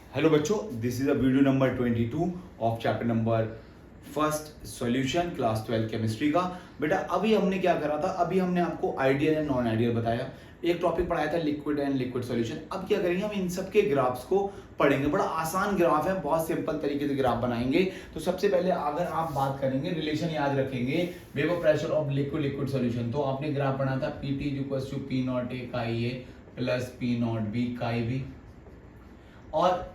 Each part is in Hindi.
हेलो बच्चों, this is a video number 22 of chapter number first solution class 12 chemistry का। बेटा अभी हमने क्या करा था, अभी हमने आपको आइडियल एंड नॉन आइडियल बताया, एक टॉपिक पढ़ाया था लिक्विड एंड लिक्विड सॉल्यूशन। अब क्या करेंगे, हम इन सब के ग्राफ्स को पढ़ेंगे। बड़ा आसान ग्राफ है, बहुत सिंपल तरीके से ग्राफ बनाएंगे। तो सबसे पहले अगर आप बात करेंगे, रिलेशन याद रखेंगे, vapour pressure of liquid liquid solution. तो आपने ग्राफ बना था P T equals to P not A chi A plus P not B chi B, और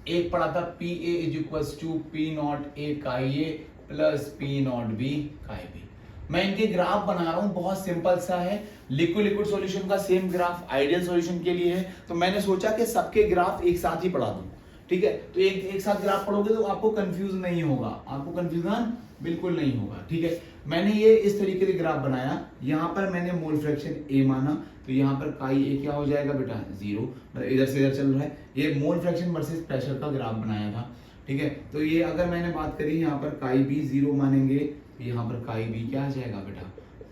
एक पढ़ा था P A is equals to P not A chi A plus P not B chi B. मैं इनके ग्राफ बना रहा हूं, बहुत सिंपल सा है। लिक्विड लिक्विड सॉल्यूशन का सेम ग्राफ आइडियल सॉल्यूशन के लिए है, तो मैंने सोचा कि सबके ग्राफ एक साथ ही पढ़ा दूं। ठीक है, तो एक साथ ग्राफ पढ़ोगे तो आपको कंफ्यूज नहीं होगा, आपको कंफ्यूजन बिल्कुल नहीं होगा। ठीक है, मैंने ये इस तरीके से ग्राफ बनाया। यहां पर मैंने मोल फ्रैक्शन ए माना, तो यहाँ पर काई ए क्या हो जाएगा बेटा, जीरो, मतलब इधर से इधर चल रहा है। ये मोल फ्रैक्शन वर्सेस प्रेशर का ग्राफ बनाया था। ठीक है, तो ये अगर मैंने बात करी, यहाँ पर काई बी जीरो मानेंगे, यहाँ पर काई बी क्या आ जाएगा बेटा,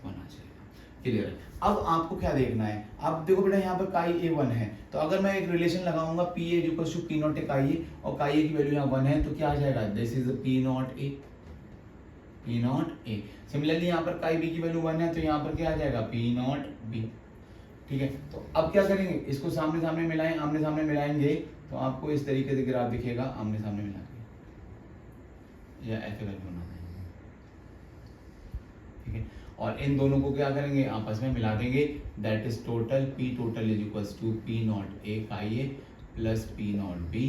1 आ जाएगा। क्लियर है। अब आपको क्या देखना है, आप देखो बेटा यहाँ पर काई ए 1 है, तो अगर मैं एक रिलेशन लगाऊंगा P A equals to P not A chi A, और काई ए की वैल्यू यहाँ 1 है, तो क्या आ जाएगा, this is P not a, P not a. Similarly यहाँ पर काई बी की वैल्यू 1 है, तो यहाँ पर क्या आ जाएगा, पी नॉट बी। ठीक है, तो अब क्या करेंगे, इसको सामने सामने मिलाएं, आमने सामने मिलाएंगे तो आपको इस तरीके से ग्राफ दिखेगा, आमने सामने मिला के, या ऐसे करके बना देंगे। ठीक है, और इन दोनों को क्या करेंगे, आपस में मिला देंगे। That is total P total is equals to P not A chi A plus P not B.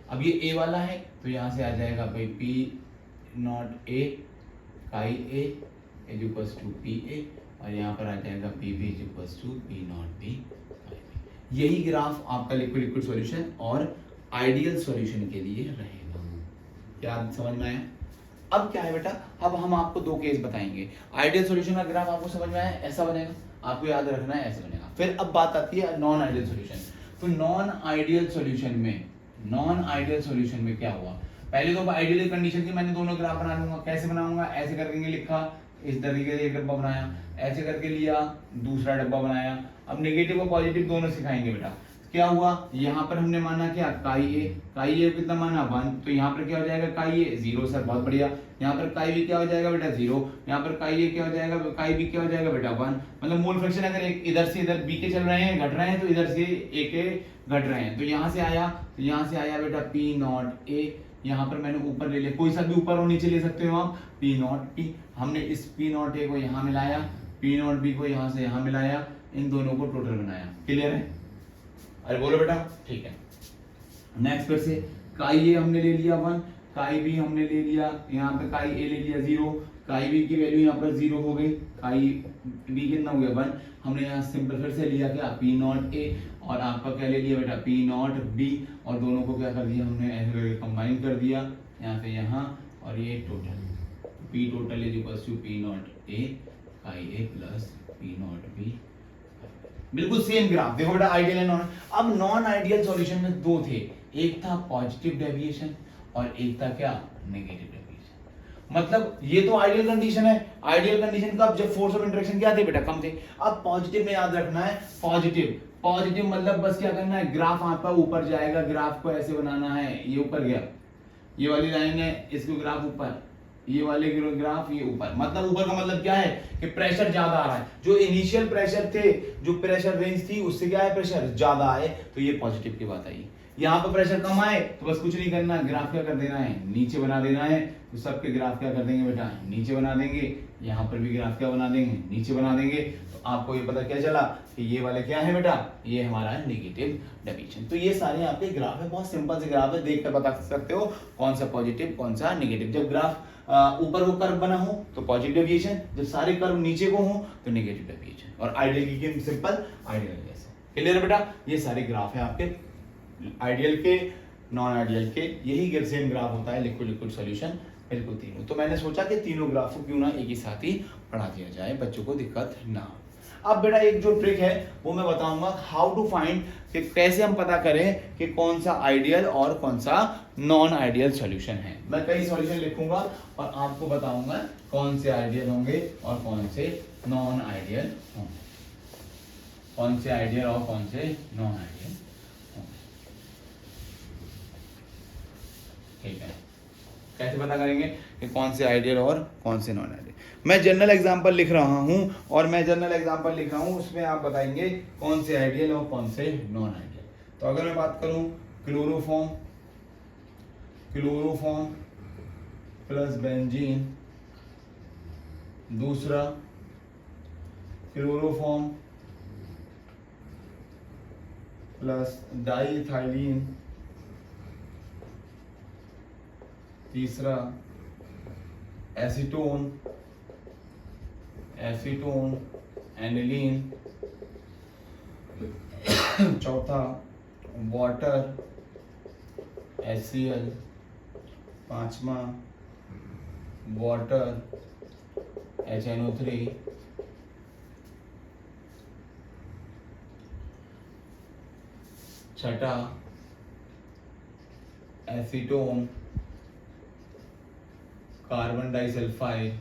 अब ये ए वाला है, तो यहां से आ जाएगा भाई P not A chi A is equals to P A, और यहाँ पर आ जाएगा P B is equals to P not B. यही ग्राफ आपका लिक्विड लिक्विड सॉल्यूशन और आइडियल सॉल्यूशन के लिए रहेगा। क्या समझ में आया? अब क्या है बेटा, अब हम आपको दो केस बताएंगे। आइडियल सॉल्यूशन का ग्राफ आपको समझ में आया, ऐसा बनेगा, आपको याद रखना है, ऐसे बनेगा। फिर अब बात आती है नॉन आइडियल सॉल्यूशन। तो नॉन आइडियल सॉल्यूशन में क्या हुआ, पहले तो आइडियल कंडीशन की मैंने दोनों ग्राफ बना लूंगा। कैसे बनाऊंगा, ऐसे करके लिखा, इस तरीके से एक डब्बा बनाया, ऐसे करके लिया, दूसरा डब्बा बनाया। अब नेगेटिव और पॉजिटिव दोनों सिखाएंगे बेटा। क्या हुआ, यहाँ पर हमने माना क्या, काई ए कितना माना, 1, तो यहाँ पर क्या हो जाएगा, काई ए 0 सर, बहुत बढ़िया। यहाँ पर काई बी क्या हो जाएगा बेटा, 0, यहाँ पर काई ए क्या हो जाएगा, काई बी क्या हो जाएगा बेटा, 1। मतलब मोल फ्रैक्शन अगर इधर से इधर बी के चल रहे हैं, घट रहे हैं, तो इधर से ए के घट रहे हैं। तो यहाँ से आया, बेटा पी नॉट ए, यहाँ पर मैंने ऊपर ले लिया, कोई सा भी ऊपर और नीचे ले सकते हो आप, पी नॉट पी। हमने इस पी नॉट ए को यहाँ मिलाया, पी नॉट बी को यहाँ से यहाँ मिलाया, इन दोनों को टोटल बनाया। क्लियर है? अरे बोलो बेटा, ठीक है। नेक्स्ट फिर से काई ए हमने ले लिया 1, काई बी हमने ले लिया, यहाँ पे काई ए ले लिया 0, काई बी की वैल्यू यहाँ पर 0 हो गई, काई बी कितना हो गया 1। हमने यहाँ सिंपल फिर से लिया क्या, पी नॉट ए, और आपका क्या ले लिया बेटा, पी नॉट बी, और दोनों को क्या कर दिया हमने, ऐसे करके कंबाइन कर दिया, यहाँ पे यहाँ, और ये total P total is equals to P not A chi A plus P not B. बिल्कुल सेम ग्राफ। देखो बेटा आइडियल एंड नॉन। अब नॉन आइडियल सॉल्यूशन में दो थे, एक था पॉजिटिव डेविएशन और एक था क्या, नेगेटिव डेविएशन। मतलब ये तो आइडियल कंडीशन है, आइडियल कंडीशन का जब फोर्स ऑफ इंटरेक्शन क्या थे बेटा, कम थे। अब पॉजिटिव में याद रखना है, पॉजिटिव मतलब बस क्या करना है, ग्राफ आपका ऊपर जाएगा, ग्राफ को ऐसे बनाना है, ये ऊपर गया, ये वाली लाइन है, इसको ग्राफ ऊपर, ये वाले ग्राफ ये ऊपर। मतलब ऊपर का मतलब क्या है कि प्रेशर ज्यादा आ रहा है, जो इनिशियल प्रेशर थे, जो प्रेशर रेंज थी, उससे क्या है, प्रेशर ज्यादा आए, तो ये पॉजिटिव की बात आई। यहाँ पर प्रेशर कम आए तो बस कुछ नहीं करना, ग्राफ क्या कर देना है, नीचे बना देना है। तो सबके ग्राफ क्या कर देंगे बेटा, नीचे बना देंगे। यहाँ पर भी ग्राफ क्या बना देंगे, नीचे बना देंगे। तो आपको ये पता क्या चला कि ये वाले क्या है बेटा, ये हमारा है नेगेटिव डेविएशन। तो ये सारे आपके ग्राफ है, बहुत सिंपल से ग्राफ है, देख कर बता सकते हो कौन सा पॉजिटिव कौन सा नेगेटिव। जब ग्राफ ऊपर को कर्व बना हो तो पॉजिटिव डेविएशन, जब सारे कर्व नीचे को हो तो नेगेटिव डेविएशन। और आइडियल की सिंपल आइडियल जैसे। क्लियर है बेटा? ये सारे ग्राफ है आपके आइडियल के, नॉन आइडियल के, यही सेम ग्राफ होता है लिक्विड लिक्विड सॉल्यूशन, बिल्कुल तीनों। तो मैंने सोचा कि तीनों ग्राफ को क्यों ना एक ही साथ ही पढ़ा दिया जाए, बच्चों को दिक्कत ना हो। अब बेटा एक जो ट्रिक है वो मैं बताऊंगा, हाउ टू फाइंड, कि कैसे हम पता करें कि कौन सा आइडियल और कौन सा नॉन आइडियल सॉल्यूशन है। मैं कई सॉल्यूशन लिखूंगा और आपको बताऊंगा कौन से आइडियल होंगे और कौन से नॉन आइडियल होंगे, कौन से आइडियल और कौन से नॉन आइडियल होंगे। ठीक है, कैसे पता करेंगे कि कौन से आइडियल और कौन से नॉन आइडियल। मैं जनरल एग्जांपल लिख रहा हूं और मैं जनरल एग्जांपल लिख रहा हूं, उसमें आप बताएंगे कौन से आइडियल और कौन से नॉन आइडियल। तो अगर मैं बात करूं क्लोरोफॉर्म, क्लोरोफॉर्म प्लस बेंजीन, दूसरा क्लोरोफॉर्म प्लस डाइथाइलीन, तीसरा एसीटोन, एसीटोन एनिलीन, चौथा वाटर HCl, पांचवा वाटर HNO3, छठा एसीटोन कार्बन डाइसल्फाइड,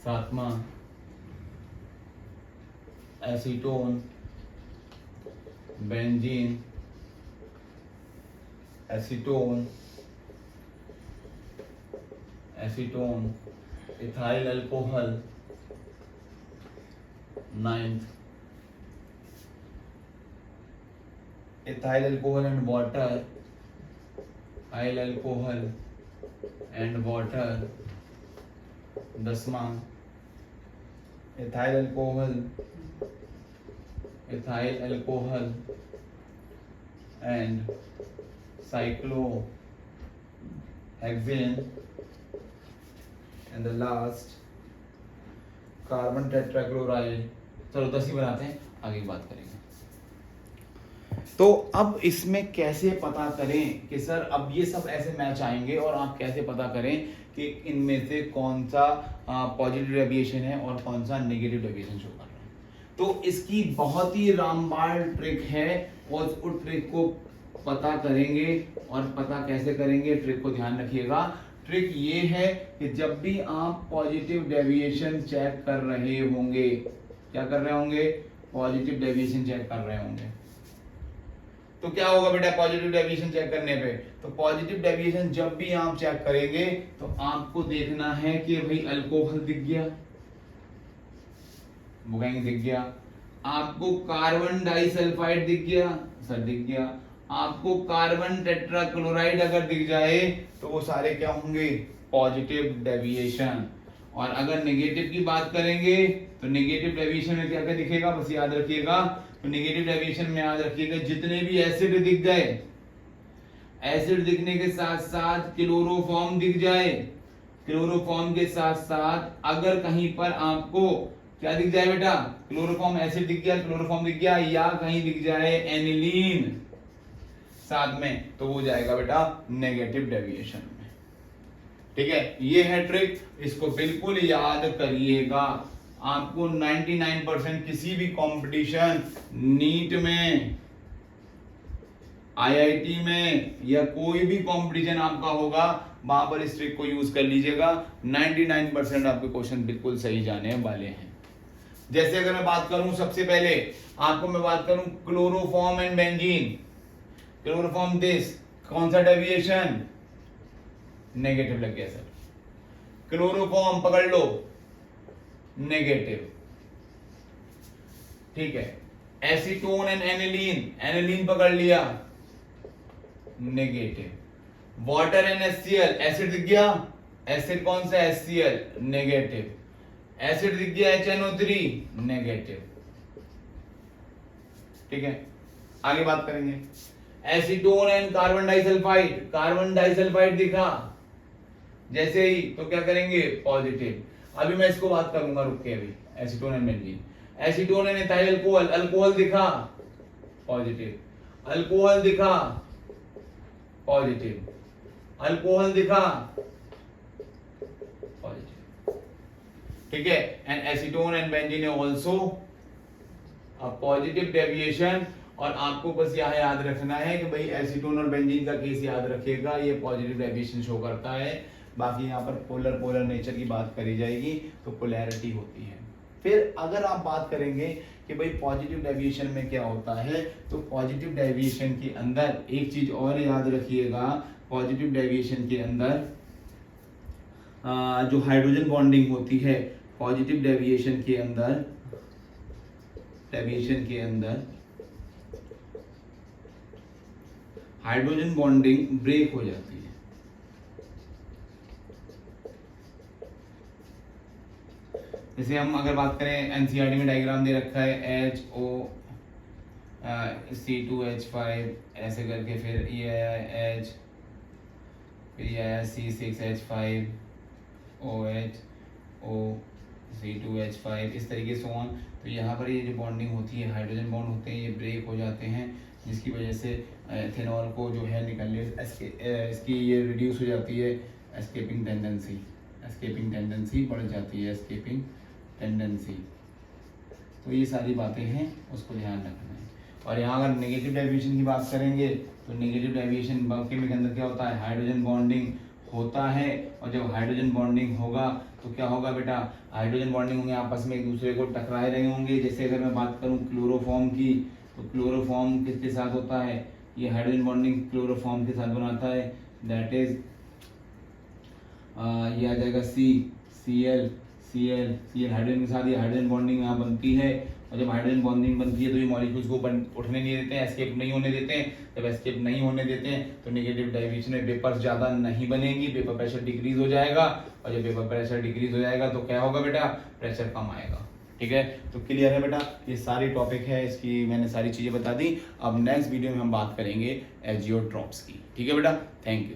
सातवां acetone benzene, acetone, acetone ethyl alcohol, ninth ethyl alcohol and water, ethyl alcohol and water, दसवां ethyl alcohol, ethyl alcohol and cyclohexane, and the last carbon tetrachloride. चलो 10 ही बनाते हैं, आगे की बात करेंगे। तो अब इसमें कैसे पता करें कि सर अब ये सब ऐसे मैच आएंगे और आप कैसे पता करें कि इनमें से कौन सा पॉजिटिव डेविएशन है और कौन सा नेगेटिव डेविएशन शो कर रहा है। तो इसकी बहुत ही रामबाण ट्रिक है और उस ट्रिक को पता करेंगे। और पता कैसे करेंगे, ट्रिक को ध्यान रखिएगा। ट्रिक ये है कि जब भी आप पॉजिटिव डेविएशन चेक कर रहे होंगे, क्या कर रहे होंगे, पॉजिटिव डेविएशन चेक कर रहे होंगे, तो क्या होगा बेटा पॉजिटिव डेविएशन चेक करने पे, तो पॉजिटिव डेविएशन जब भी आप चेक करेंगे तो आपको देखना है कि भाई अल्कोहल दिख गया, वो कहेंगे दिख गया, आपको कार्बन डाइसल्फाइड दिख गया, सर दिख गया, आपको कार्बन टेट्राक्लोराइड अगर दिख जाए तो वो सारे क्या होंगे, पॉजिटिव डेविएशन। और अगर नेगेटिव की बात करेंगे तो नेगेटिव डेविएशन में क्या क्या दिखेगा, बस याद रखिएगा। तो नेगेटिव डेविएशन में याद रखिएगा जितने भी एसिड दिख गए, एसिड दिखने के साथ साथ क्लोरोफॉर्म दिख जाए, क्लोरोफॉर्म के साथ साथ अगर कहीं पर आपको क्या दिख जाए बेटा, क्लोरोफॉर्म एसिड दिख गया, क्लोरोफॉर्म दिख गया, या कहीं दिख जाए एनिलीन साथ में, तो वो जाएगा बेटा नेगेटिव डेविएशन में। ठीक है, ये है ट्रिक, इसको बिल्कुल याद करिएगा। आपको 99% किसी भी कंपटीशन, नीट में, आईआईटी में, या कोई भी कंपटीशन आपका होगा, वहां पर इस ट्रिक को यूज कर लीजिएगा। 99% आपके क्वेश्चन बिल्कुल सही जाने वाले हैं। जैसे अगर मैं बात करूं, सबसे पहले आपको मैं बात करूं chloroform and benzene, chloroform this, कौन सा डेविएशन, नेगेटिव लग गया सर। क्लोरोफॉर्म पकड़ लो, नेगेटिव, ठीक है। एसीटोन एंड एनिलीन, एनिलीन पकड़ लिया, negative. Water and HCl, acid दिख गया, एसिड कौन सा, HCl, नेगेटिव। एसिड दिख गया HNO3, नेगेटिव। ठीक है, आगे बात करेंगे। Acetone and carbon disulphide, carbon disulphide दिखा जैसे ही, तो क्या करेंगे, पॉजिटिव। अभी मैं इसको बात करूंगा, रुक के अभी। Acetone and benzene, acetone and ethyl alcohol, alcohol दिखा, पॉजिटिव। अल्कोहल दिखा, पॉजिटिव। अल्कोहल दिखा, पॉजिटिव। ठीक है, and acetone and benzene also a positive deviation. और आपको बस यह याद रखना है कि भाई एसीटोन और बेंजीन का केस याद रखिएगा, ये पॉजिटिव डेविएशन शो करता है। बाकी यहाँ पर पोलर नेचर की बात करी जाएगी, तो पोलैरिटी होती है। फिर अगर आप बात करेंगे कि भाई पॉजिटिव डेविएशन में क्या होता है, तो पॉजिटिव डेविएशन के अंदर एक चीज और याद रखिएगा, पॉजिटिव डेविएशन के अंदर जो हाइड्रोजन बॉन्डिंग होती है, पॉजिटिव डेविएशन के अंदर हाइड्रोजन बॉन्डिंग ब्रेक हो जाती है। जैसे हम अगर बात करें, एनसीईआरटी में डायग्राम दे रखा है HO C2H5 ऐसे करके, फिर ये आया H, फिर ये आया C6H5OH, O C2H5, इस तरीके से ऑन। तो यहाँ पर ये जो बॉन्डिंग होती है, हाइड्रोजन बॉन्ड होते हैं, ये ब्रेक हो जाते हैं, जिसकी वजह से एथेनॉल को जो है निकलने इसकी ये रिड्यूस हो जाती है, एस्केपिंग टेंडेंसी बढ़ जाती है, एस्केपिंग टेंडेंसी। तो ये सारी बातें हैं, उसको ध्यान रखना है। और यहाँ अगर नेगेटिव डेविएशन की बात करेंगे, तो नेगेटिव डेविएशन केमिकल के अंदर क्या होता है, हाइड्रोजन बॉन्डिंग होता है। और जब हाइड्रोजन बॉन्डिंग होगा तो क्या होगा बेटा, हाइड्रोजन बॉन्डिंग होंगे, आपस में एक दूसरे को टकराए रहे होंगे। जैसे अगर मैं बात करूँ क्लोरोफॉर्म की, तो क्लोरोफॉर्म किसके साथ होता है, ये हाइड्रोजन बॉन्डिंग क्लोरोफॉर्म के साथ बनाता है, दैट इज ये आ जाएगा Cl हाइड्रोजन के साथ ये हाइड्रोजन बॉन्डिंग यहाँ बनती है। और जब हाइड्रोजन बॉन्डिंग बनती है तो ये मॉलिक्यूल्स को उठने नहीं देते हैं, एस्केप नहीं होने देते हैं। जब एस्केप नहीं होने देते हैं तो नेगेटिव डेविएशन में वेपर्स ज़्यादा नहीं बनेगी, वेपर प्रेशर डिक्रीज हो जाएगा। और जब वेपर प्रेशर डिक्रीज हो जाएगा तो क्या होगा बेटा, प्रेशर कम आएगा। ठीक है, तो क्लियर है बेटा, ये सारी टॉपिक है, इसकी मैंने सारी चीज़ें बता दी। अब नेक्स्ट वीडियो में हम बात करेंगे एजियोट्रॉप्स की। ठीक है बेटा, थैंक यू।